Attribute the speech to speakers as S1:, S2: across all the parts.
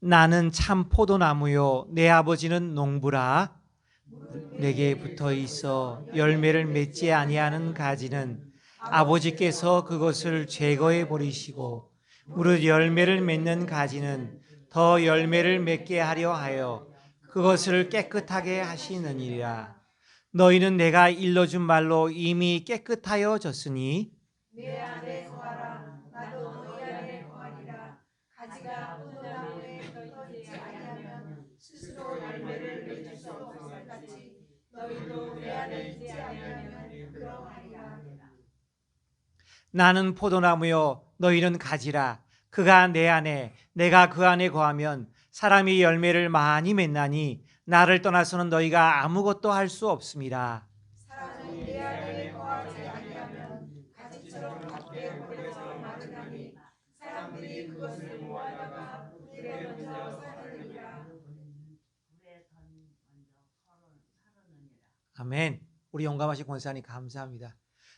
S1: 나는 참 포도나무요 내 아버지는 농부라. 내게 붙어 있어 열매를 맺지 아니하는 가지는 아버지께서 그것을 제거해 버리시고, 무릇 열매를 맺는 가지는 더 열매를 맺게 하려 하여 그것을 깨끗하게 하시느니라. 너희는 내가 일러준 말로 이미 깨끗하여졌으니
S2: 내 안에 거하라. 나도 너희 안에 거하리라. 가지가 포도나무에 떨어지지 아니하면 스스로 열매를 맺을 수 없을 같이 너희도 내 안에 있지 아니하면 그러하리라.
S1: 나는 포도나무요 너희는 가지라. 그가 내 안에 내가 그 안에 거하면 사람이 열매를 많이 맺나니 나를 떠나서는 너희가 아무것도 할 수 없습니다.
S2: 사람이 내 안에 거하지 아니하면 가지처럼 밖에 버려져 마르나니 사람들이 그것을 모아다가 불에 던져 살르니라.
S1: 아멘. 우리 용감하신 권사님 감사합니다.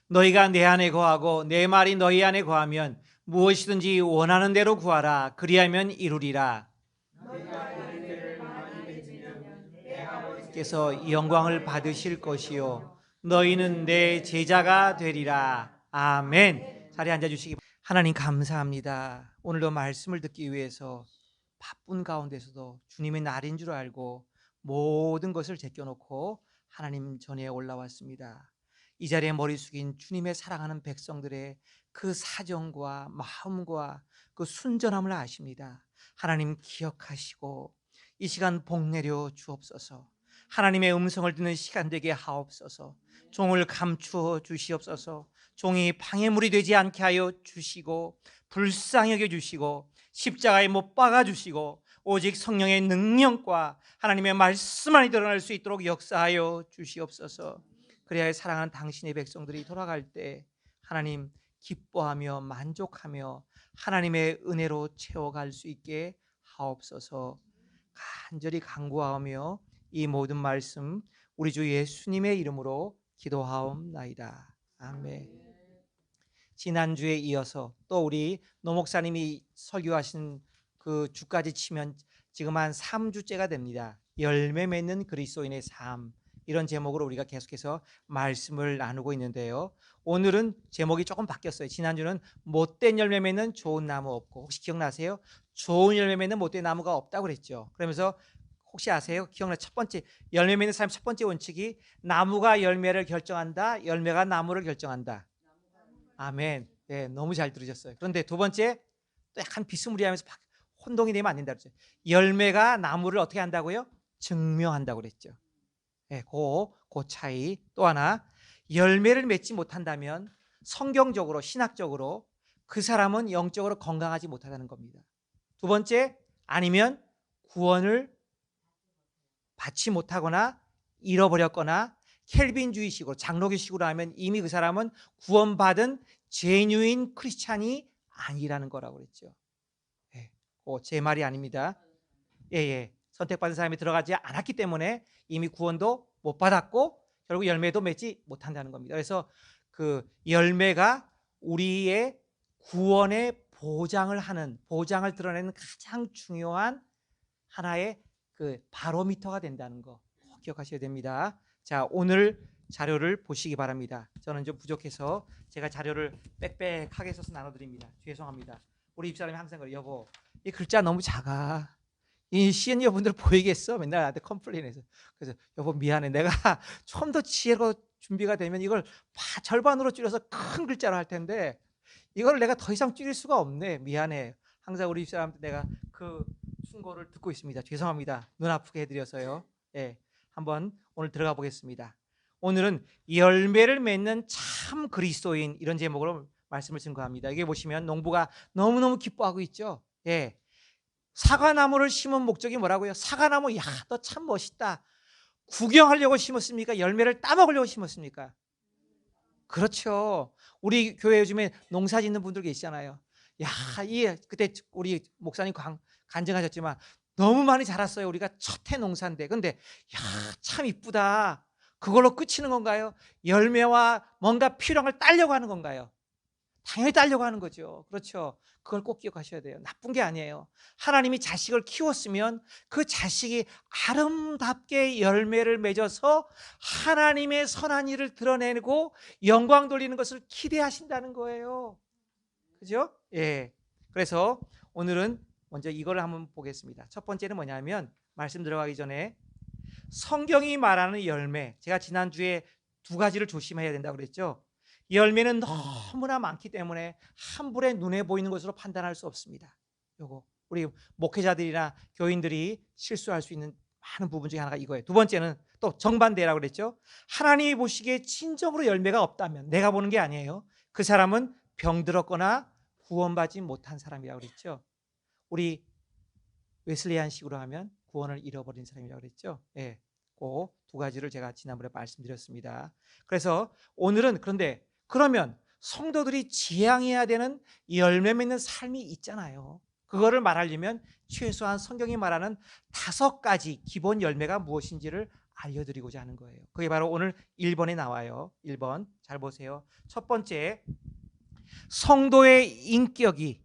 S1: 너희가 내 안에 거하고 내 말이 너희 안에 거하면 무엇이든지 원하는 대로 구하라. 그리하면 이루리라.
S2: 너희가 열매를 많이 맺으면 내
S1: 께서 영광을 받으실 것이요 너희는 내 제자가 되리라. 아멘. 자리에 앉아주시기 바랍니다. 하나님 감사합니다. 오늘도 말씀을 듣기 위해서 바쁜 가운데서도 주님의 날인 줄 알고 모든 것을 제껴놓고 하나님 전에 올라왔습니다. 이 자리에 머리 숙인 주님의 사랑하는 백성들의 그 사정과 마음과 그 순전함을 아십니다. 하나님 기억하시고 이 시간 복 내려 주옵소서. 하나님의 음성을 듣는 시간 되게 하옵소서. 종을 감추어 주시옵소서. 종이 방해물이 되지 않게 하여 주시고 불쌍히 여겨 주시고 십자가에 못 박아 주시고 오직 성령의 능력과 하나님의 말씀만이 드러날 수 있도록 역사하여 주시옵소서. 그래야 사랑하는 당신의 백성들이 돌아갈 때 하나님 기뻐하며 만족하며 하나님의 은혜로 채워갈 수 있게 하옵소서. 간절히 간구하며 이 모든 말씀 우리 주 예수님의 이름으로 기도하옵나이다. 아멘. 지난주에 이어서 또 우리 노 목사님이 설교하신 그 주까지 치면 지금 한 3주째가 됩니다. 열매 맺는 그리스도인의 삶, 이런 제목으로 우리가 계속해서 말씀을 나누고 있는데요. 오늘은 제목이 조금 바뀌었어요. 지난주는 못된 열매 맺는 좋은 나무 없고, 혹시 기억나세요? 좋은 열매 맺는 못된 나무가 없다고 그랬죠. 그러면서 혹시 아세요? 기억나? 첫 번째 열매 맺는 삶 첫 번째 원칙이 나무가 열매를 결정한다. 열매가 나무를 결정한다. 아멘. 네, 너무 잘 들으셨어요. 그런데 두 번째 또 약간 비스무리하면서 혼동이 되면 안 된다 그랬죠. 열매가 나무를 어떻게 한다고요? 증명한다고 그랬죠. 네, 그 차이. 또 하나, 열매를 맺지 못한다면 성경적으로 신학적으로 그 사람은 영적으로 건강하지 못하다는 겁니다. 두 번째, 아니면 구원을 받지 못하거나 잃어버렸거나 켈빈주의식으로 장로교식으로 하면 이미 그 사람은 구원받은 제뉴인 크리스찬이 아니라는 거라고 그랬죠. 예, 제 말이 아닙니다. 예. 선택받은 사람이 들어가지 않았기 때문에 이미 구원도 못 받았고 결국 열매도 맺지 못한다는 겁니다. 그래서 그 열매가 우리의 구원의 보장을 드러내는 가장 중요한 하나의 그 바로미터가 된다는 거 꼭 기억하셔야 됩니다. 자, 오늘 자료를 보시기 바랍니다. 저는 좀 부족해서 제가 자료를 빽빽하게 써서 나눠드립니다. 죄송합니다. 우리 집사람이 항상 그래요. 여보, 이 글자 너무 작아. 이 시니어분들 보이겠어? 맨날 나한테 컴플레인해서. 그래서 여보 미안해. 내가 좀 더 지혜로 준비가 되면 이걸 절반으로 줄여서 큰 글자로 할 텐데 이걸 내가 더 이상 줄일 수가 없네. 미안해. 항상 우리 집사람한테 내가 그 충고를 듣고 있습니다. 죄송합니다. 눈 아프게 해드려서요. 예, 한번 오늘 들어가 보겠습니다. 오늘은 열매를 맺는 참 그리스도인, 이런 제목으로 말씀을 증거합니다. 여기 보시면 농부가 너무너무 기뻐하고 있죠. 예, 사과나무를 심은 목적이 뭐라고요? 사과나무, 야, 너 참 멋있다. 구경하려고 심었습니까? 열매를 따먹으려고 심었습니까? 그렇죠. 우리 교회 요즘에 농사 짓는 분들 계시잖아요. 야, 그때 우리 목사님 간증하셨지만 너무 많이 자랐어요. 우리가 첫 해 농사인데. 근데 야, 참 이쁘다. 그걸로 끝이는 건가요? 열매와 뭔가 필요한 걸 따려고 하는 건가요? 당연히 따려고 하는 거죠. 그렇죠. 그걸 꼭 기억하셔야 돼요. 나쁜 게 아니에요. 하나님이 자식을 키웠으면 그 자식이 아름답게 열매를 맺어서 하나님의 선한 일을 드러내고 영광 돌리는 것을 기대하신다는 거예요. 그죠? 예. 그래서 오늘은 먼저 이거를 한번 보겠습니다. 첫 번째는 뭐냐면, 말씀 들어가기 전에 성경이 말하는 열매, 제가 지난주에 두 가지를 조심해야 된다고 그랬죠. 열매는 너무나 많기 때문에 함부로 눈에 보이는 것으로 판단할 수 없습니다. 요거 우리 목회자들이나 교인들이 실수할 수 있는 많은 부분 중에 하나가 이거예요. 두 번째는 또 정반대라고 그랬죠. 하나님이 보시기에 진정으로 열매가 없다면, 내가 보는 게 아니에요, 그 사람은 병들었거나 구원받지 못한 사람이라고 그랬죠. 우리 웨슬리안식으로 하면 구원을 잃어버린 사람이라고 그랬죠. 예, 그 두 가지를 제가 지난번에 말씀드렸습니다. 그래서 오늘은, 그런데 그러면 성도들이 지향해야 되는 열매 맺는 삶이 있잖아요. 그거를 말하려면 최소한 성경이 말하는 5가지 기본 열매가 무엇인지를 알려드리고자 하는 거예요. 그게 바로 오늘 1번에 나와요. 1번 잘 보세요. 첫 번째, 성도의 인격이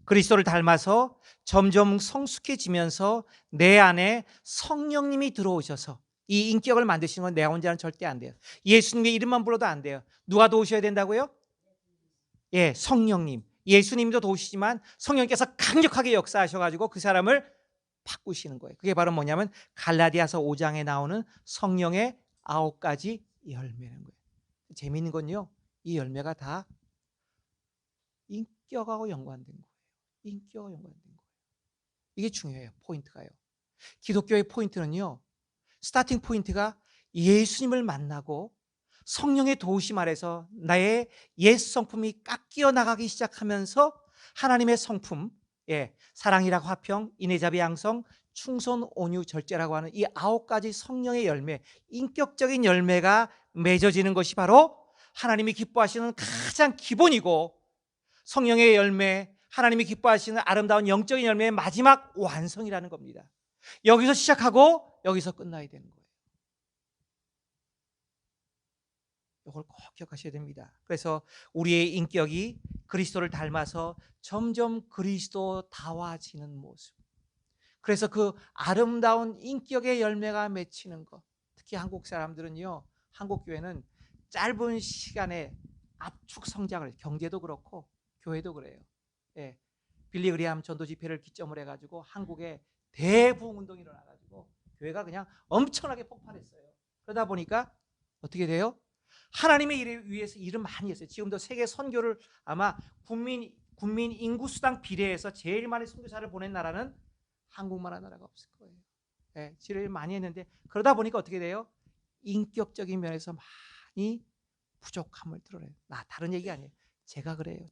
S1: 그리스도를 닮아서 점점 성숙해지면서 내 안에 성령님이 들어오셔서 이 인격을 만드시는 건 내가 혼자는 절대 안 돼요. 예수님의 이름만 불러도 안 돼요. 누가 도우셔야 된다고요? 예, 성령님. 예수님도 도우시지만 성령께서 강력하게 역사하셔가지고 그 사람을 바꾸시는 거예요. 그게 바로 뭐냐면 갈라디아서 5장에 나오는 성령의 9가지 열매라는 거예요. 재미있는 건요, 이 열매가 다 인격하고 연관된 거예요. 인격과 연관된 거예요. 이게 중요해요. 포인트가요. 기독교의 포인트는요, 스타팅 포인트가 예수님을 만나고 성령의 도우심 아래서 나의 옛 성품이 깎여 나가기 시작하면서 하나님의 성품, 예, 사랑이라고 화평, 인내자비 양성, 충성 온유 절제라고 하는 이 9가지 성령의 열매, 인격적인 열매가 맺어지는 것이 바로 하나님이 기뻐하시는 가장 기본이고, 성령의 열매, 하나님이 기뻐하시는 아름다운 영적인 열매의 마지막 완성이라는 겁니다. 여기서 시작하고 여기서 끝나야 되는 거예요. 이걸 꼭 기억하셔야 됩니다. 그래서 우리의 인격이 그리스도를 닮아서 점점 그리스도다워지는 모습, 그래서 그 아름다운 인격의 열매가 맺히는 것. 특히 한국 사람들은요, 한국 교회는 짧은 시간에 압축 성장을, 경제도 그렇고 교회도 그래요. 예, 빌리 그리함 전도 집회를 기점으로 해가지고 한국에 대부흥 운동이 일어나가지고 교회가 그냥 엄청나게 폭발했어요. 그러다 보니까 어떻게 돼요? 하나님의 일을 위해서 일을 많이 했어요. 지금도 세계 선교를 아마 국민 인구 수당 비례해서 제일 많이 선교사를 보낸 나라는 한국만한 나라가 없을 거예요. 예, 일을 많이 했는데 그러다 보니까 어떻게 돼요? 인격적인 면에서 많이 부족함을 드러내요. 다른 얘기 아니에요. 제가 그래요.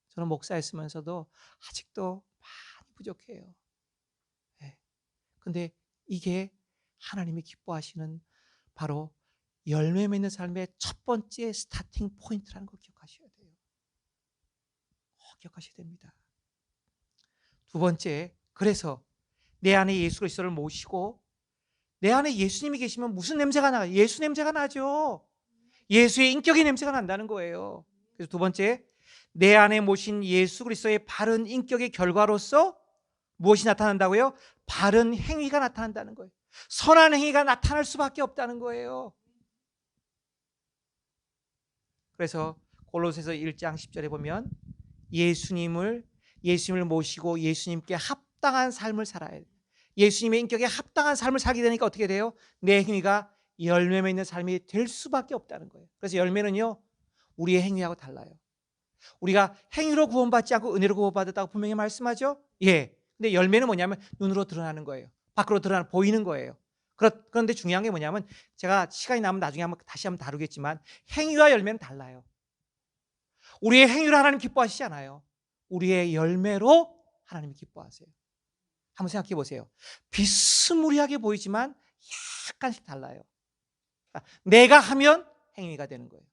S1: 저는 목사였으면서도 아직도 많이 부족해요. 예. 근데 이게 하나님이 기뻐하시는 바로 열매 맺는 삶의 첫 번째 스타팅 포인트라는 걸 기억하셔야 돼요. 기억하셔야 됩니다. 두 번째, 그래서 내 안에 예수 그리스도를 모시고 내 안에 예수님이 계시면 무슨 냄새가 나요? 예수 냄새가 나죠. 예수의 인격의 냄새가 난다는 거예요. 그래서 두 번째, 내 안에 모신 예수 그리스도의 바른 인격의 결과로서 무엇이 나타난다고요? 바른 행위가 나타난다는 거예요. 선한 행위가 나타날 수밖에 없다는 거예요. 그래서 골로새서 1장 10절에 보면 예수님을 모시고 예수님께 합당한 삶을 살아야 돼요. 예수님의 인격에 합당한 삶을 살게 되니까 어떻게 돼요? 내 행위가 열매 맺는 삶이 될 수밖에 없다는 거예요. 그래서 열매는요, 우리의 행위하고 달라요. 우리가 행위로 구원받지 않고 은혜로 구원받았다고 분명히 말씀하죠. 예. 근데 열매는 뭐냐면 눈으로 드러나는 거예요. 밖으로 드러나는, 보이는 거예요. 그런데 중요한 게 뭐냐면, 제가 시간이 남으면 나중에 다시 한번 다루겠지만 행위와 열매는 달라요. 우리의 행위로 하나님 기뻐하시지 않아요. 우리의 열매로 하나님이 기뻐하세요. 한번 생각해 보세요. 비스무리하게 보이지만 약간씩 달라요. 내가 하면 행위가 되는 거예요.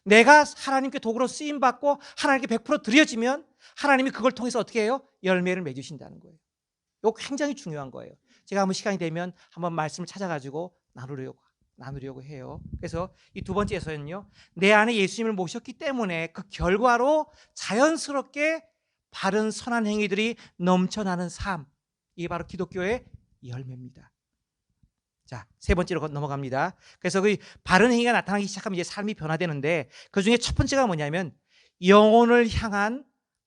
S1: 내가 하나님께 도구로 쓰임받고 하나님께 100% 드려지면 하나님이 그걸 통해서 어떻게 해요? 열매를 맺으신다는 거예요. 이거 굉장히 중요한 거예요. 제가 한번 시간이 되면 한번 말씀을 찾아가지고 나누려고 나누려고 해요. 그래서 이 두 번째에서는요, 내 안에 예수님을 모셨기 때문에 그 결과로 자연스럽게 바른 선한 행위들이 넘쳐나는 삶, 이게 바로 기독교의 열매입니다. 자, 세 번째로 넘어갑니다. 그래서 그 바른 행위가 나타나기 시작하면 이제 삶이 변화되는데, 그 중에 첫 번째가 뭐냐면 영혼을 향한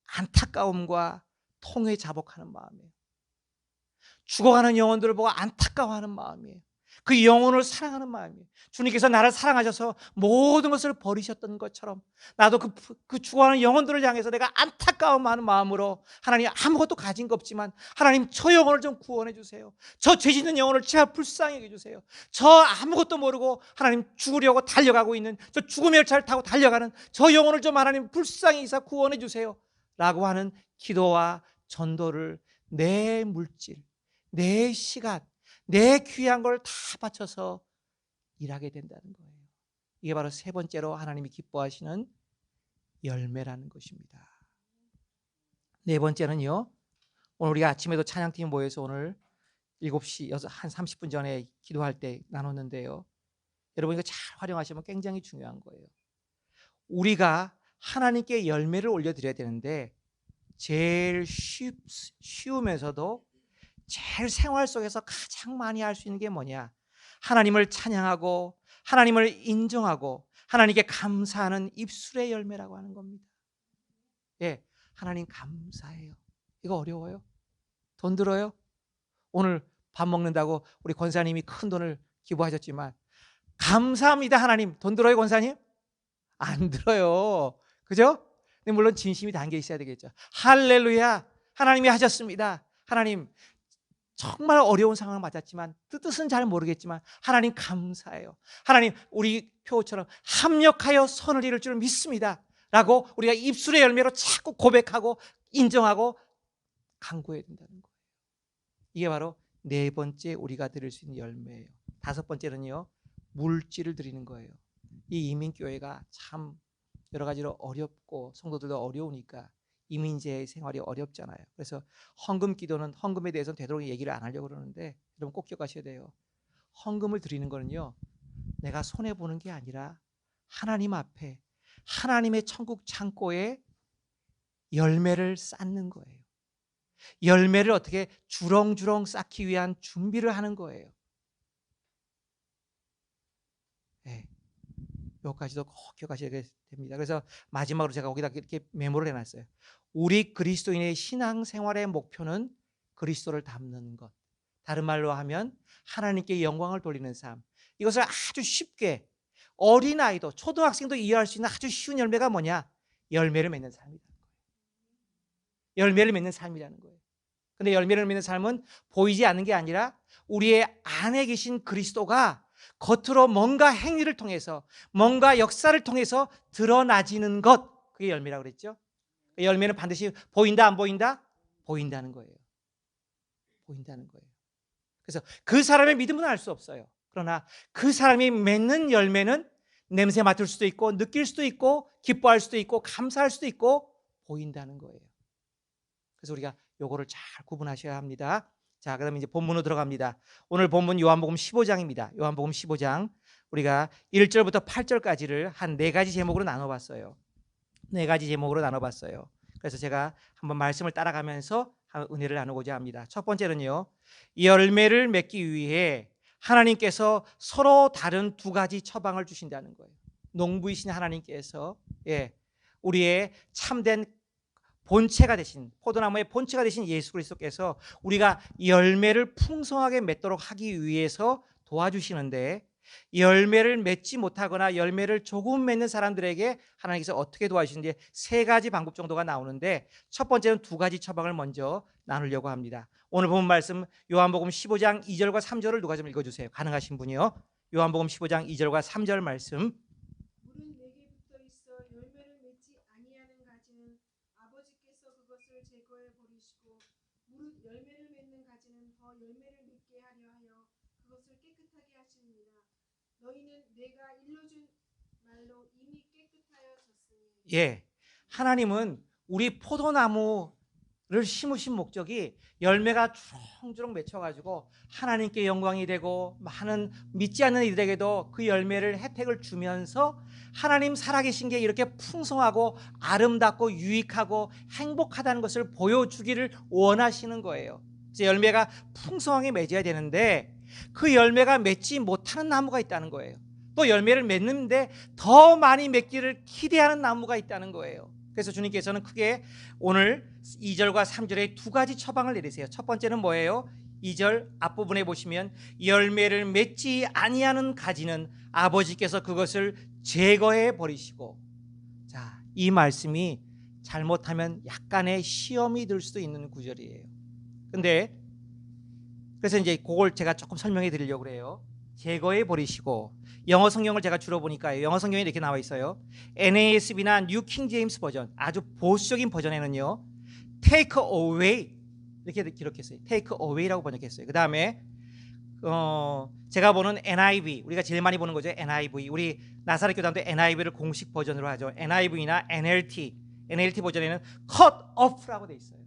S1: 안타까움과 통회 자복하는 마음이에요. 죽어가는 영혼들을 보고 안타까워하는 마음이에요. 그 영혼을 사랑하는 마음이에요. 주님께서 나를 사랑하셔서 모든 것을 버리셨던 것처럼 나도 그 죽어가는 영혼들을 향해서 내가 안타까워하는 마음으로, 하나님 아무것도 가진 거 없지만 하나님 저 영혼을 좀 구원해 주세요. 저 죄 짓는 영혼을 제가 불쌍히 해주세요. 저 아무것도 모르고 하나님 죽으려고 달려가고 있는, 저 죽음의 열차를 타고 달려가는 저 영혼을 좀 하나님 불쌍히 해서 구원해 주세요 라고 하는 기도와 전도를 내 물질, 내 시간, 내 귀한 걸 다 바쳐서 일하게 된다는 거예요. 이게 바로 세 번째로 하나님이 기뻐하시는 열매라는 것입니다. 네 번째는요, 오늘 우리가 아침에도 찬양팀 모여서 오늘 7시 한 30분 전에 기도할 때 나눴는데요, 여러분 이거 잘 활용하시면 굉장히 중요한 거예요. 우리가 하나님께 열매를 올려드려야 되는데 제일 쉬우면서도 제일 생활 속에서 가장 많이 할 수 있는 게 뭐냐? 하나님을 찬양하고 하나님을 인정하고 하나님께 감사하는 입술의 열매라고 하는 겁니다. 예, 하나님 감사해요. 이거 어려워요? 돈 들어요? 오늘 밥 먹는다고 우리 권사님이 큰 돈을 기부하셨지만 감사합니다 하나님. 돈 들어요 권사님? 안 들어요. 그죠? 근데 물론 진심이 담겨 있어야 되겠죠. 할렐루야, 하나님이 하셨습니다. 하나님 정말 어려운 상황을 맞았지만 뜻은 잘 모르겠지만 하나님 감사해요. 하나님 우리 표처럼 합력하여 선을 이룰 줄 믿습니다 라고 우리가 입술의 열매로 자꾸 고백하고 인정하고 간구해야 된다는 거예요. 이게 바로 네 번째 우리가 드릴 수 있는 열매예요. 다섯 번째는요, 물질을 드리는 거예요. 이 이민교회가 참 여러 가지로 어렵고 성도들도 어려우니까 이민제 생활이 어렵잖아요. 그래서 헌금 기도는, 헌금에 대해서는 되도록 얘기를 안 하려고 그러는데 여러분 꼭 기억하셔야 돼요. 헌금을 드리는 거는요, 내가 손해보는 게 아니라 하나님 앞에 하나님의 천국 창고에 열매를 쌓는 거예요. 열매를 어떻게 주렁주렁 쌓기 위한 준비를 하는 거예요. 네. 여기까지도 꼭 기억하셔야 됩니다. 그래서 마지막으로 제가 거기다 이렇게 메모를 해놨어요. 우리 그리스도인의 신앙생활의 목표는 그리스도를 닮는 것, 다른 말로 하면 하나님께 영광을 돌리는 삶. 이것을 아주 쉽게 어린아이도 초등학생도 이해할 수 있는 아주 쉬운 열매가 뭐냐? 열매를 맺는 삶이라는 거예요. 열매를 맺는 삶이라는 거예요. 근데 열매를 맺는 삶은 보이지 않는 게 아니라 우리의 안에 계신 그리스도가 겉으로 뭔가 행위를 통해서, 뭔가 역사를 통해서 드러나지는 것, 그게 열매라고 그랬죠. 열매는 반드시 보인다 안 보인다? 보인다는 거예요. 보인다는 거예요. 그래서 그 사람의 믿음은 알 수 없어요. 그러나 그 사람이 맺는 열매는 냄새 맡을 수도 있고 느낄 수도 있고 기뻐할 수도 있고 감사할 수도 있고 보인다는 거예요. 그래서 우리가 요거를 잘 구분하셔야 합니다. 자, 그다음에 이제 본문으로 들어갑니다. 오늘 본문 요한복음 15장입니다. 요한복음 15장 우리가 1절부터 8절까지를 한 네 가지 제목으로 나눠봤어요. 네 가지 제목으로 나눠봤어요. 그래서 제가 한번 말씀을 따라가면서 은혜를 나누고자 합니다. 첫 번째는요, 열매를 맺기 위해 하나님께서 서로 다른 두 가지 처방을 주신다는 거예요. 농부이신 하나님께서 우리의 참된 본체가 되신, 포도나무의 본체가 되신 예수 그리스도께서 우리가 열매를 풍성하게 맺도록 하기 위해서 도와주시는데, 열매를 맺지 못하거나 열매를 조금 맺는 사람들에게 하나님께서 어떻게 도와주시는지 세 가지 방법 정도가 나오는데, 첫 번째는 두 가지 처방을 먼저 나누려고 합니다. 오늘 본 말씀 요한복음 15장 2절과 3절을 누가 좀 읽어주세요. 가능하신 분이요. 요한복음 15장 2절과 3절 말씀.
S2: 물은 내게 붙어 있어 열매를 맺지 아니하는 가지는 아버지께서 그것을 제거해 버리시고, 무릇 열매를 맺는 가지는 더 열매를 맺게 하려 하여 그것을 깨끗하게 하시느니라. 너희는 내가 일러준 말로 이미 깨끗하여졌으니.
S1: 하나님은 우리 포도나무 심으신 목적이 열매가 주렁주렁 맺혀가지고 하나님께 영광이 되고 많은 믿지 않는 이들에게도 그 열매를 혜택을 주면서 하나님 살아계신 게 이렇게 풍성하고 아름답고 유익하고 행복하다는 것을 보여주기를 원하시는 거예요. 이제 열매가 풍성하게 맺어야 되는데 그 열매가 맺지 못하는 나무가 있다는 거예요. 또 열매를 맺는데 더 많이 맺기를 기대하는 나무가 있다는 거예요. 그래서 주님께서는 크게 오늘 2절과 3절에 두 가지 처방을 내리세요. 첫 번째는 뭐예요? 2절 앞부분에 보시면 열매를 맺지 아니하는 가지는 아버지께서 그것을 제거해 버리시고, 자, 이 말씀이 잘못하면 약간의 시험이 들 수도 있는 구절이에요. 근데 그래서 이제 그걸 제가 조금 설명해 드리려고 그래요. 제거해 버리시고, 영어 성경을 제가 주로 보니까 영어 성경에 이렇게 나와 있어요. NASB나 뉴 킹 제임스 버전, 아주 보수적인 버전에는요, take away 이렇게 기록했어요. take away라고 번역했어요. 그 다음에 제가 보는 NIV, 우리가 제일 많이 보는 거죠. NIV, 우리 나사렛 교단도 NIV를 공식 버전으로 하죠. NIV나 NLT 버전에는 cut off라고 돼 있어요.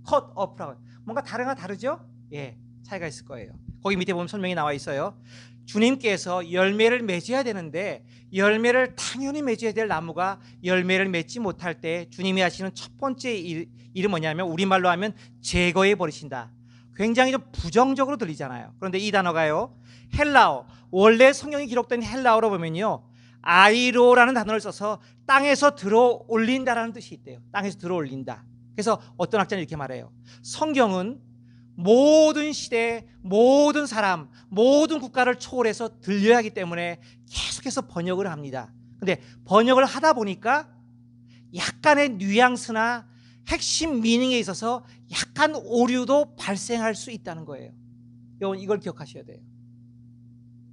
S1: cut off라고. 뭔가 다르죠? 예, 차이가 있을 거예요. 거기 밑에 보면 설명이 나와 있어요. 주님께서 열매를 맺어야 되는데 열매를 당연히 맺어야 될 나무가 열매를 맺지 못할 때 주님이 하시는 첫 번째 일은 뭐냐면, 우리말로 하면 제거해 버리신다. 굉장히 좀 부정적으로 들리잖아요. 그런데 이 단어가요, 헬라어, 원래 성경이 기록된 헬라어로 보면요, 아이로라는 단어를 써서 땅에서 들어 올린다라는 뜻이 있대요. 땅에서 들어 올린다. 그래서 어떤 학자는 이렇게 말해요. 성경은 모든 시대, 모든 사람, 모든 국가를 초월해서 들려야 하기 때문에 계속해서 번역을 합니다. 근데 번역을 하다 보니까 약간의 뉘앙스나 핵심 미닝에 있어서 약간 오류도 발생할 수 있다는 거예요. 이걸 기억하셔야 돼요.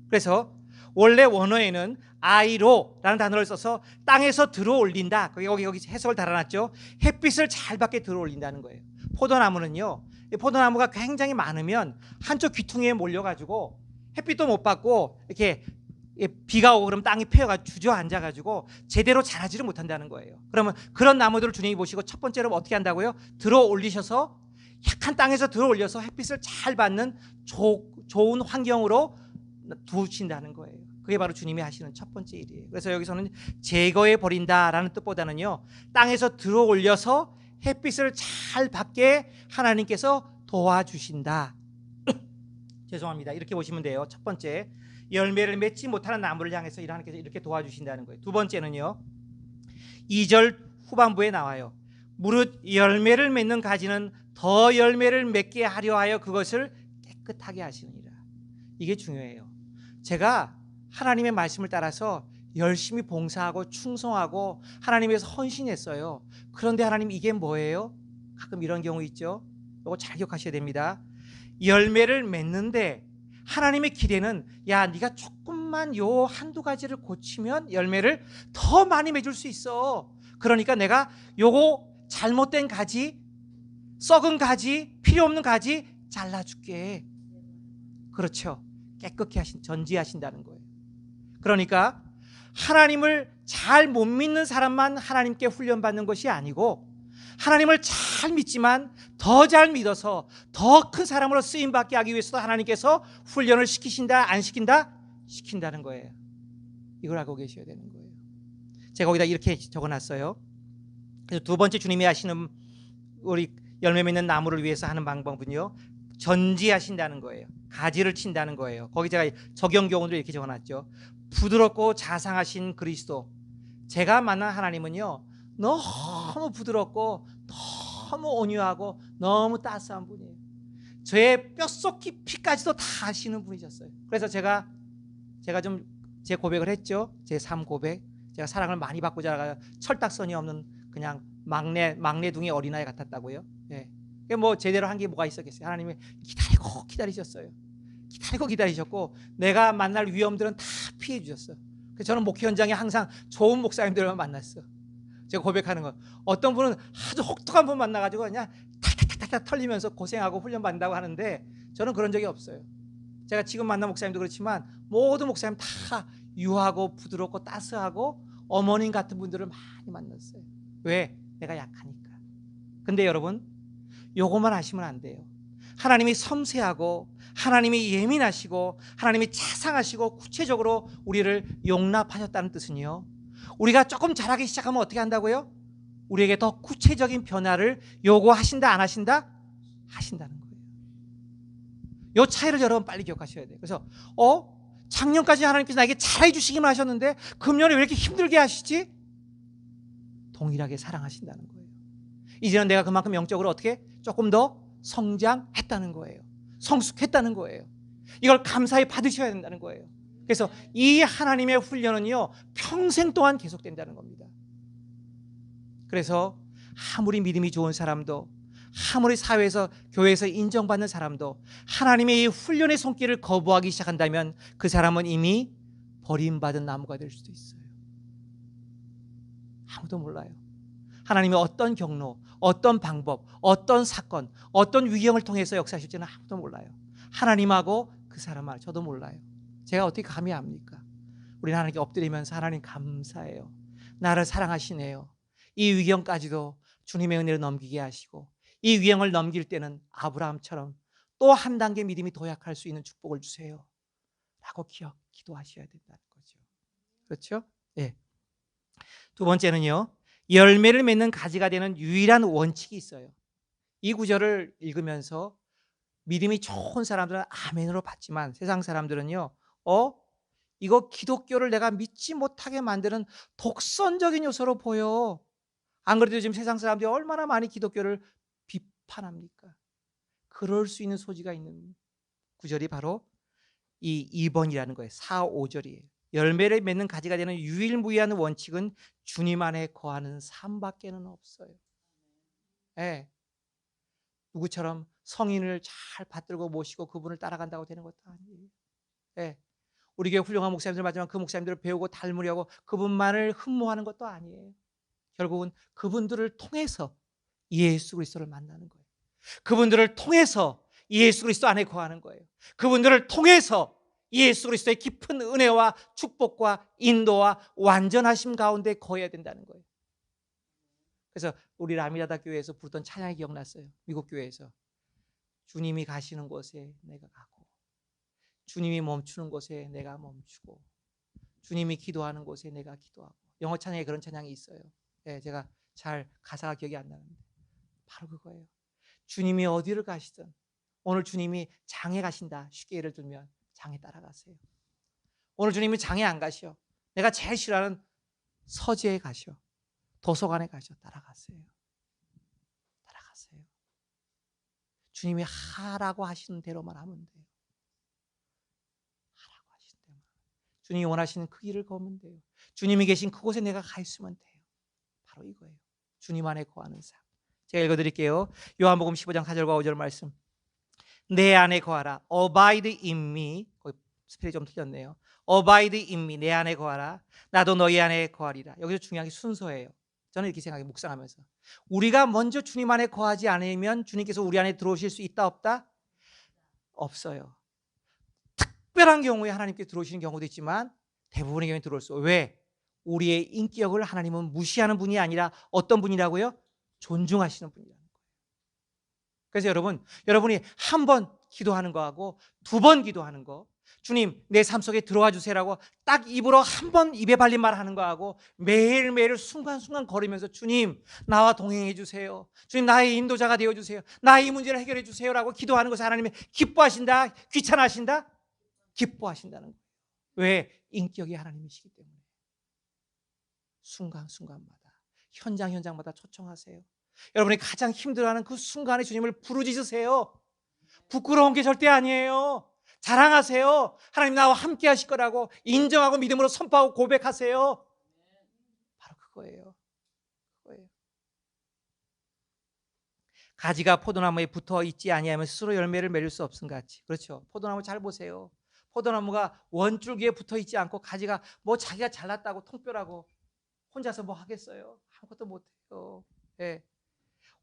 S1: 그래서 원래 원어에는 아이로라는 단어를 써서 땅에서 들어 올린다. 거기 해석을 달아놨죠. 햇빛을 잘 받게 들어 올린다는 거예요. 포도나무는요, 포도나무가 굉장히 많으면 한쪽 귀퉁이에 몰려가지고 햇빛도 못 받고 이렇게 비가 오고 그러면 땅이 패여가 주저앉아가지고 제대로 자라지를 못한다는 거예요. 그러면 그런 나무들을 주님이 보시고 첫 번째로 어떻게 한다고요? 들어 올리셔서 약한 땅에서 들어 올려서 햇빛을 잘 받는 좋은 환경으로 두신다는 거예요. 그게 바로 주님이 하시는 첫 번째 일이에요. 그래서 여기서는 제거해 버린다라는 뜻보다는요, 땅에서 들어 올려서 햇빛을 잘 받게 하나님께서 도와주신다. 죄송합니다. 이렇게 보시면 돼요. 첫 번째, 열매를 맺지 못하는 나무를 향해서 하나님께서 이렇게 도와주신다는 거예요. 두 번째는요, 2절 후반부에 나와요. 무릇 열매를 맺는 가지는 더 열매를 맺게 하려 하여 그것을 깨끗하게 하시느니라. 이게 중요해요. 제가 하나님의 말씀을 따라서 열심히 봉사하고 충성하고 하나님에서 헌신했어요. 그런데 하나님, 이게 뭐예요? 가끔 이런 경우 있죠. 이거 잘 기억하셔야 됩니다. 열매를 맺는데 하나님의 기대는, 야, 네가 조금만 요 한두 가지를 고치면 열매를 더 많이 맺을 수 있어. 그러니까 내가 요거 잘못된 가지, 썩은 가지, 필요 없는 가지 잘라줄게. 그렇죠. 깨끗게 전지하신다는 거예요. 그러니까 하나님을 잘 못 믿는 사람만 하나님께 훈련받는 것이 아니고, 하나님을 잘 믿지만 더 잘 믿어서 더 큰 사람으로 쓰임받게 하기 위해서도 하나님께서 훈련을 시키신다, 안 시킨다? 시킨다는 거예요. 이걸 알고 계셔야 되는 거예요. 제가 거기다 이렇게 적어놨어요. 그래서 두 번째 주님이 하시는, 우리 열매 맺는 나무를 위해서 하는 방법은요, 전지하신다는 거예요. 가지를 친다는 거예요. 거기 제가 적용 경우도 이렇게 적어놨죠. 부드럽고 자상하신 그리스도. 제가 만난 하나님은요, 너무 부드럽고 너무 온유하고 너무 따스한 분이에요. 저의 뼛속 깊이까지도 다 아시는 분이셨어요. 그래서 제가 좀 제 고백을 했죠. 제 삶 고백. 제가 사랑을 많이 받고 자라가 철딱선이 없는 그냥 막내둥이 어린아이 같았다고요. 예. 뭐 제대로 한 게 뭐가 있었겠어요. 하나님이 기다리셨어요. 기다리셨고 내가 만날 위험들은 다 피해 주셨어요. 그래서 저는 목회 현장에 항상 좋은 목사님들만 만났어. 제가 고백하는 건, 어떤 분은 아주 혹독한 분 만나가지고 그냥 탁탁탁탁 털리면서 고생하고 훈련받는다고 하는데, 저는 그런 적이 없어요. 제가 지금 만난 목사님도 그렇지만 모든 목사님 다 유하고 부드럽고 따스하고 어머님 같은 분들을 많이 만났어요. 왜? 내가 약하니까. 근데 여러분, 요것만 하시면 안 돼요. 하나님이 섬세하고 하나님이 예민하시고 하나님이 자상하시고 구체적으로 우리를 용납하셨다는 뜻은요, 우리가 조금 잘하기 시작하면 어떻게 한다고요? 우리에게 더 구체적인 변화를 요구하신다, 안 하신다? 하신다는 거예요. 요 차이를 여러분 빨리 기억하셔야 돼요. 그래서 작년까지 하나님께서 나에게 잘해 주시기만 하셨는데 금년에 왜 이렇게 힘들게 하시지? 동일하게 사랑하신다는 거예요. 이제는 내가 그만큼 영적으로 어떻게 조금 더 성장했다는 거예요. 성숙했다는 거예요. 이걸 감사히 받으셔야 된다는 거예요. 그래서 이 하나님의 훈련은요, 평생 동안 계속된다는 겁니다. 그래서 아무리 믿음이 좋은 사람도, 아무리 사회에서 교회에서 인정받는 사람도 하나님의 이 훈련의 손길을 거부하기 시작한다면 그 사람은 이미 버림받은 나무가 될 수도 있어요. 아무도 몰라요. 하나님이 어떤 경로, 어떤 방법, 어떤 사건, 어떤 위경을 통해서 역사하실지는 아무도 몰라요. 하나님하고 그 사람하고 저도 몰라요. 제가 어떻게 감히 압니까? 우리는 하나님께 엎드리면서 하나님 감사해요. 나를 사랑하시네요. 이 위경까지도 주님의 은혜로 넘기게 하시고 이 위경을 넘길 때는 아브라함처럼 또 한 단계 믿음이 도약할 수 있는 축복을 주세요 라고 기도하셔야 된다는 거죠. 그렇죠? 예. 두 번째는요, 열매를 맺는 가지가 되는 유일한 원칙이 있어요. 이 구절을 읽으면서 믿음이 좋은 사람들은 아멘으로 받지만 세상 사람들은요, 이거 기독교를 내가 믿지 못하게 만드는 독선적인 요소로 보여. 안 그래도 지금 세상 사람들이 얼마나 많이 기독교를 비판합니까? 그럴 수 있는 소지가 있는 구절이 바로 이 2번이라는 거예요. 4, 5절이에요. 열매를 맺는 가지가 되는 유일무이한 원칙은 주님 안에 거하는 삶밖에는 없어요. 예. 누구처럼 성인을 잘 받들고 모시고 그분을 따라간다고 되는 것도 아니에요. 예. 우리 교회 훌륭한 목사님들 맞지만 그 목사님들을 배우고 닮으려고 그분만을 흠모하는 것도 아니에요. 결국은 그분들을 통해서 예수 그리스도를 만나는 거예요. 그분들을 통해서 예수 그리스도 안에 거하는 거예요. 그분들을 통해서 예수 그리스도의 깊은 은혜와 축복과 인도와 완전하심 가운데 거해야 된다는 거예요. 그래서 우리 라미라다 교회에서 부르던 찬양이 기억났어요. 미국 교회에서 주님이 가시는 곳에 내가 가고 주님이 멈추는 곳에 내가 멈추고 주님이 기도하는 곳에 내가 기도하고. 영어 찬양에 그런 찬양이 있어요. 네, 제가 잘 가사가 기억이 안 나는데 바로 그거예요. 주님이 어디를 가시든 오늘 주님이 장에 가신다, 쉽게 예를 들면 장에 따라가세요. 오늘 주님이 장에 안 가셔, 내가 제일 싫어하는 서재에 가셔, 도서관에 가셔, 따라가세요. 따라가세요. 주님이 하라고 하시는 대로만 하면 돼요. 하라고 하시는 대로만. 주님이 원하시는 그 길을 걸으면 돼요. 주님이 계신 그곳에 내가 가 있으면 돼요. 바로 이거예요. 주님 안에 거하는 삶. 제가 읽어드릴게요. 요한복음 15장 4절과 5절 말씀. 내 안에 거하라. Abide in me. 거기 스펠이 좀 틀렸네요. Abide in me. 내 안에 거하라. 나도 너희 안에 거하리라. 여기서 중요한 게 순서예요. 저는 이렇게 생각해, 묵상하면서. 우리가 먼저 주님 안에 거하지 않으면 주님께서 우리 안에 들어오실 수 있다 없다? 없어요. 특별한 경우에 하나님께 들어오시는 경우도 있지만 대부분의 경우에 들어올 수. 왜? 우리의 인격을 하나님은 무시하는 분이 아니라 어떤 분이라고요? 존중하시는 분이라는 거예요. 그래서 여러분이 한 번 기도하는 거하고 두 번 기도하는 거, 주님 내 삶 속에 들어와 주세요라고 딱 입으로 한 번 입에 발린 말 하는 거하고 매일매일 순간순간 걸으면서 주님 나와 동행해 주세요, 주님 나의 인도자가 되어 주세요, 나의 이 문제를 해결해 주세요라고 기도하는 것을 하나님이 기뻐하신다, 귀찮아하신다? 기뻐하신다는 거예요. 왜? 인격이 하나님이시기 때문에. 순간순간마다 현장마다 초청하세요. 여러분이 가장 힘들어하는 그 순간에 주님을 부르짖으세요. 부끄러운 게 절대 아니에요. 자랑하세요. 하나님 나와 함께 하실 거라고 인정하고 믿음으로 선포하고 고백하세요. 바로 그거예요. 가지가 포도나무에 붙어 있지 아니하면 스스로 열매를 맺을 수 없음같이. 그렇죠. 포도나무 잘 보세요. 포도나무가 원줄기에 붙어 있지 않고 가지가 뭐 자기가 잘났다고 통뼈라고 혼자서 뭐 하겠어요? 아무것도 못해요. 네.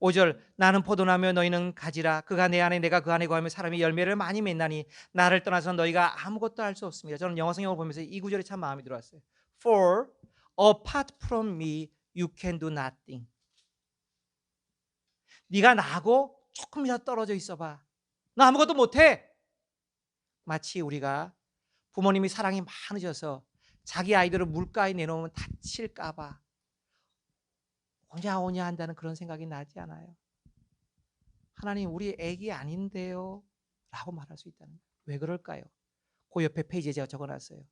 S1: 5절 나는 포도나무 너희는 가지라. 그가 내 안에 내가 그 안에 거하며 사람이 열매를 많이 맺나니 나를 떠나서 너희가 아무것도 할 수 없습니다. 저는 영어 성경을 보면서 이 구절이 참 마음에 들어왔어요. For apart from me you can do nothing. 네가 나하고 조금이라도 떨어져 있어봐. 나 아무것도 못해. 마치 우리가 부모님이 사랑이 많으셔서 자기 아이들을 물가에 내놓으면 다칠까 봐 오냐 오냐 한다는 그런 생각이 나지 않아요. 하나님, 우리 애기 아닌데요 라고 말할 수 있다는 거예요. 왜 그럴까요? 그 옆에 페이지에 제가 적어놨어요.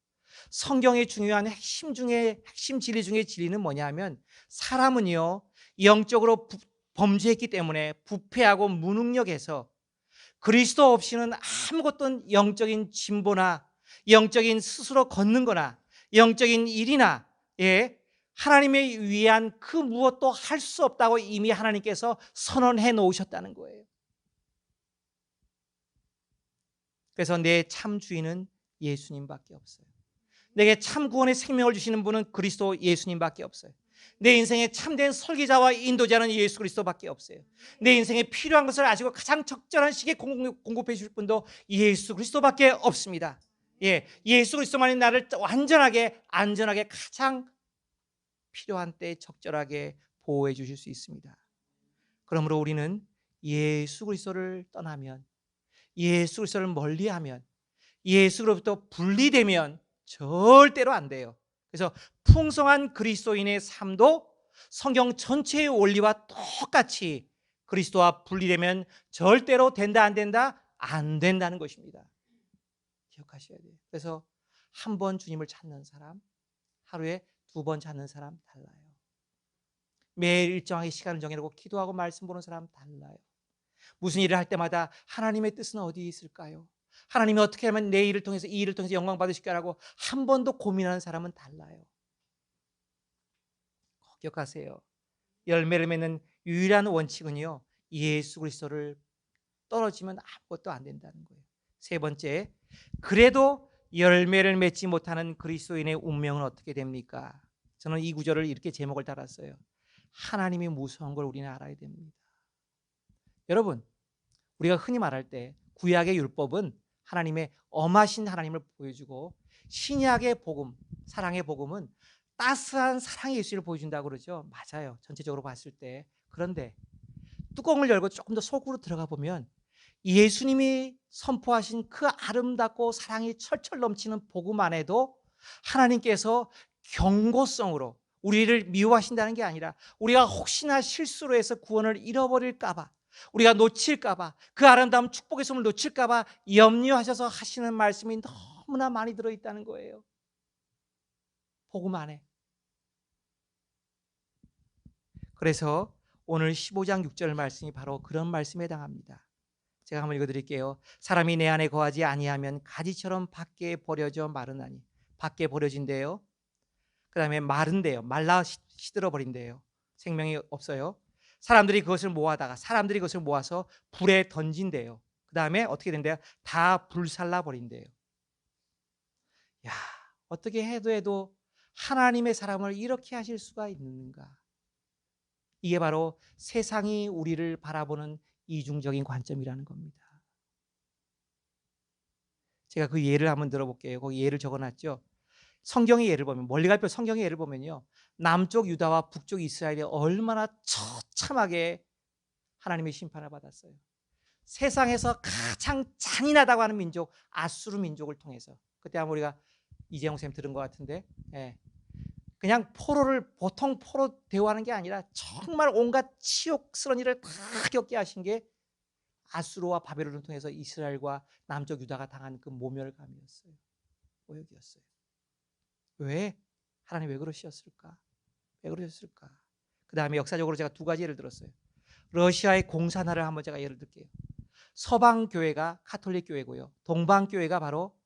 S1: 성경의 중요한 핵심 중에 핵심 진리 중에 진리는 뭐냐면, 사람은요 영적으로 범죄했기 때문에 부패하고 무능력해서 그리스도 없이는 아무것도 영적인 진보나 영적인 스스로 걷는 거나 영적인 일이나 하나님에 위한 그 무엇도 할 수 없다고 이미 하나님께서 선언해 놓으셨다는 거예요. 그래서 내 참 주인은 예수님밖에 없어요. 내게 참 구원의 생명을 주시는 분은 그리스도 예수님밖에 없어요. 내 인생에 참된 설계자와 인도자는 예수 그리스도밖에 없어요. 내 인생에 필요한 것을 아시고 가장 적절한 시기에 공급해 주실 분도 예수 그리스도밖에 없습니다. 예수 그리스도만이 나를 완전하게 안전하게 가장 필요한 때 적절하게 보호해 주실 수 있습니다. 그러므로 우리는 예수 그리스도를 떠나면, 예수 그리스도를 멀리하면, 예수로부터 분리되면 절대로 안 돼요. 그래서 풍성한 그리스도인의 삶도 성경 전체의 원리와 똑같이 그리스도와 분리되면 절대로 된다 안 된다? 안 된다는 것입니다. 기억하셔야 돼요. 그래서 한 번 주님을 찾는 사람, 하루에 2번 찾는 사람 달라요. 매일 일정하게 시간을 정해놓고 기도하고 말씀 보는 사람 달라요. 무슨 일을 할 때마다 하나님의 뜻은 어디에 있을까요? 하나님이 어떻게 하면 내 일을 통해서 이 일을 통해서 영광 받으실까라고 한 번도 고민하는 사람은 달라요. 기억하세요. 열매를 맺는 유일한 원칙은요, 예수 그리스도를 떨어지면 아무것도 안 된다는 거예요. 세 번째, 그래도 열매를 맺지 못하는 그리스도인의 운명은 어떻게 됩니까? 저는 이 구절을 이렇게 제목을 달았어요. 하나님이 무서운 걸 우리는 알아야 됩니다. 여러분, 우리가 흔히 말할 때 구약의 율법은 하나님의 엄하신 하나님을 보여주고, 신약의 복음, 사랑의 복음은 따스한 사랑의 예수를 보여준다고 그러죠. 맞아요, 전체적으로 봤을 때. 그런데 뚜껑을 열고 조금 더 속으로 들어가 보면 예수님이 선포하신 그 아름답고 사랑이 철철 넘치는 복음 안에도 하나님께서 경고성으로 우리를 미워하신다는 게 아니라, 우리가 혹시나 실수로 해서 구원을 잃어버릴까 봐, 우리가 놓칠까 봐, 그 아름다운 축복의 선을 놓칠까 봐 염려하셔서 하시는 말씀이 너무나 많이 들어있다는 거예요. 복음 안에. 그래서 오늘 15장 6절 말씀이 바로 그런 말씀에 해당합니다. 제가 한번 읽어드릴게요. 사람이 내 안에 거하지 아니하면 가지처럼 밖에 버려져 마르나니. 밖에 버려진대요. 그 다음에 마른대요. 말라 시들어 버린대요. 생명이 없어요. 사람들이 그것을 모아서 불에 던진대요. 그 다음에 어떻게 된대요? 다 불살라 버린대요. 야, 어떻게 해도 하나님의 사람을 이렇게 하실 수가 있는가? 이게 바로 세상이 우리를 바라보는 이중적인 관점이라는 겁니다. 제가 그 예를 한번 들어볼게요. 거기 예를 적어놨죠. 성경의 예를 보면, 멀리 갈 필요 성경의 예를 보면요, 남쪽 유다와 북쪽 이스라엘이 얼마나 처참하게 하나님의 심판을 받았어요. 세상에서 가장 잔인하다고 하는 민족 아수르 민족을 통해서. 그때 아마 우리가 이재용 쌤 들은 것 같은데, 그냥 보통 포로 대우하는 게 아니라 정말 온갖 치욕스러운 일을 다 겪게 하신 게 아수르와 바벨론을 통해서 이스라엘과 남쪽 유다가 당한 그 모멸감이었어요. 모욕이었어요. 왜? 하나님 왜 그러셨을까? 왜 그러셨을까? 그 다음에 역사적으로 제가 2가지 예를 들었어요. 러시아의 공산화를 한번 제가 예를 들게요. 서방 교회가 카톨릭 교회고요, 동방 교회가 바로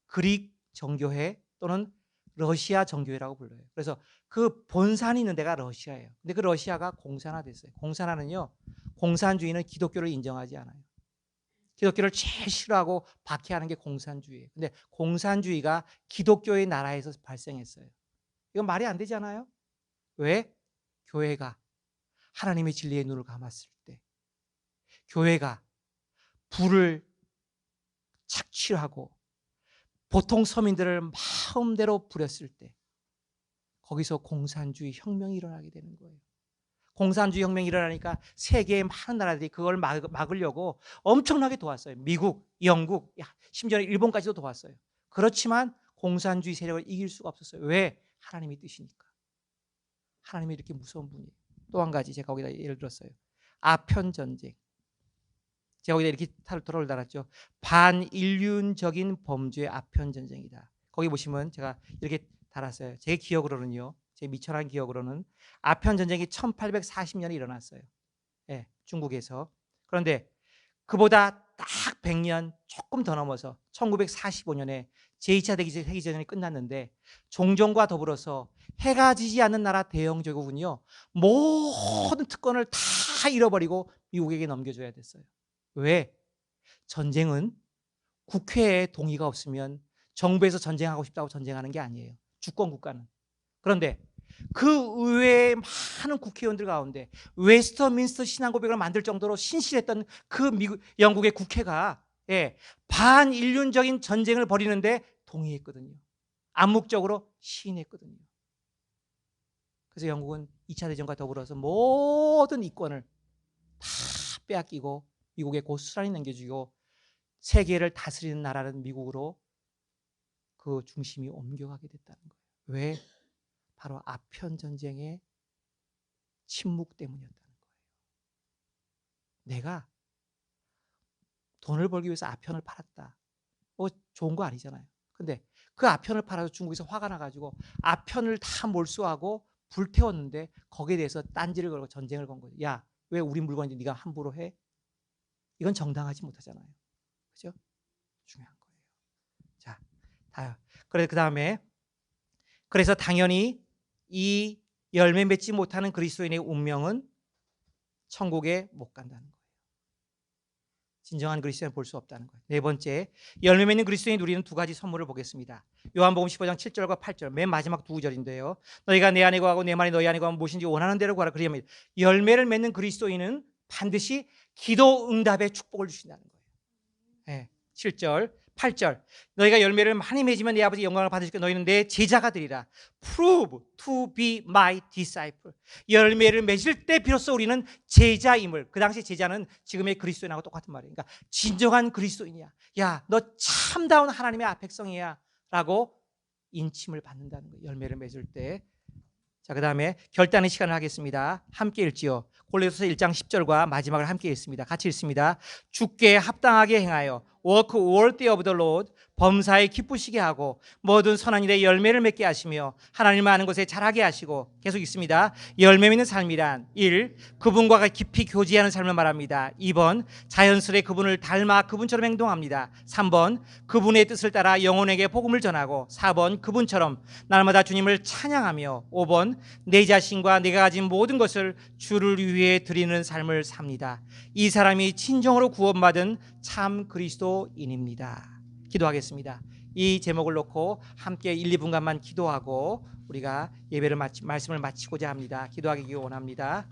S1: 그릭 정교회 또는 러시아 정교회라고 불러요. 그래서 그 본산이 있는 데가 러시아예요. 근데 그 러시아가 공산화됐어요. 공산화는요, 공산주의는 기독교를 인정하지 않아요. 기독교를 제일 싫어하고 박해하는 게 공산주의예요. 근데 공산주의가 기독교의 나라에서 발생했어요. 이건 말이 안 되잖아요. 왜? 교회가 하나님의 진리의 눈을 감았을 때, 교회가 불을 착취하고 보통 서민들을 마음대로 부렸을 때, 거기서 공산주의 혁명이 일어나게 되는 거예요. 공산주의 혁명이 일어나니까 세계의 많은 나라들이 그걸 막으려고 엄청나게 도왔어요. 미국, 영국, 심지어 일본까지도 도왔어요. 그렇지만 공산주의 세력을 이길 수가 없었어요. 왜? 하나님의 뜻이니까. 하나님이 이렇게 무서운 분이에요. 또 한 가지 제가 거기다 예를 들었어요. 아편 전쟁. 제가 거기다 이렇게 타로를 달았죠. 반인륜적인 범죄의 아편 전쟁이다. 거기 보시면 제가 이렇게 달았어요. 제 기억으로는요. 제 미천한 기억으로는 아편 전쟁이 1840년에 일어났어요. 예, 중국에서. 그런데 그보다 딱 100년 조금 더 넘어서 1945년에 제2차 세계대전이 끝났는데 종전과 더불어서 해가 지지 않는 나라 대영 제국은요 모든 특권을 다 잃어버리고 미국에게 넘겨줘야 됐어요. 왜? 전쟁은 국회에 동의가 없으면 정부에서 전쟁하고 싶다고 전쟁하는 게 아니에요. 주권 국가는. 그런데 그 의회의 많은 국회의원들 가운데 웨스터민스터 신앙고백을 만들 정도로 신실했던 그 영국의 국회가 반인륜적인 전쟁을 벌이는데 동의했거든요. 암묵적으로 시인했거든요. 그래서 영국은 2차 대전과 더불어서 모든 이권을 다 빼앗기고 미국에 고스란히 넘겨주고 세계를 다스리는 나라는 미국으로 그 중심이 옮겨가게 됐다는 거예요. 왜? 바로 아편 전쟁의 침묵 때문이었다는 거예요. 내가 돈을 벌기 위해서 아편을 팔았다. 좋은 거 아니잖아요. 근데 그 아편을 팔아서 중국에서 화가 나가지고 아편을 다 몰수하고 불태웠는데 거기에 대해서 딴지를 걸고 전쟁을 건 거예요. 야, 왜 우리 물건인데 네가 함부로 해? 이건 정당하지 못하잖아요. 그죠? 중요한 거예요. 자, 다요. 그래서 당연히 이 열매 맺지 못하는 그리스도인의 운명은 천국에 못 간다는 거예요. 진정한 그리스도인은 볼 수 없다는 거예요. 네 번째, 열매 맺는 그리스도인이 누리는 두 가지 선물을 보겠습니다. 요한복음 15장 7절과 8절, 맨 마지막 두 구절인데요. 너희가 내 안에 거하고 내 말이 너희 안에 거하면 무엇인지 원하는 대로 구하라. 그러면 열매를 맺는 그리스도인은 반드시 기도 응답의 축복을 주신다는 거예요. 네, 7절, 8절. 너희가 열매를 많이 맺으면 내 아버지 영광을 받으시고 너희는 내 제자가 되리라. Prove to be my disciple. 열매를 맺을 때 비로소 우리는 제자임을. 그 당시 제자는 지금의 그리스도인하고 똑같은 말이에요. 그러니까 진정한 그리스도인이야. 야, 너 참다운 하나님의 백성이야 라고 인침을 받는다는 거예요. 열매를 맺을 때. 자, 그 다음에 결단의 시간을 하겠습니다. 함께 읽지요. 골로새서 1장 10절과 마지막을 함께 읽습니다. 같이 읽습니다. 주께 합당하게 행하여 work worthy of the Lord, 범사에 기쁘시게 하고 모든 선한 일에 열매를 맺게 하시며 하나님을 아는 것에 자라게 하시고. 계속 읽습니다. 열매 맺는 삶이란 1. 그분과 깊이 교제하는 삶을 말합니다. 2번 자연스레 그분을 닮아 그분처럼 행동합니다. 3번 그분의 뜻을 따라 영혼에게 복음을 전하고. 4번 그분처럼 날마다 주님을 찬양하며. 5번 내 자신과 내가 가진 모든 것을 주를 위해 드리는 삶을 삽니다. 이 사람이 진정으로 구원받은 참 그리스도인입니다. 기도하겠습니다. 이 제목을 놓고 함께 1, 2분간만 기도하고 우리가 예배를 말씀을 마치고자 합니다. 기도하기 원합니다.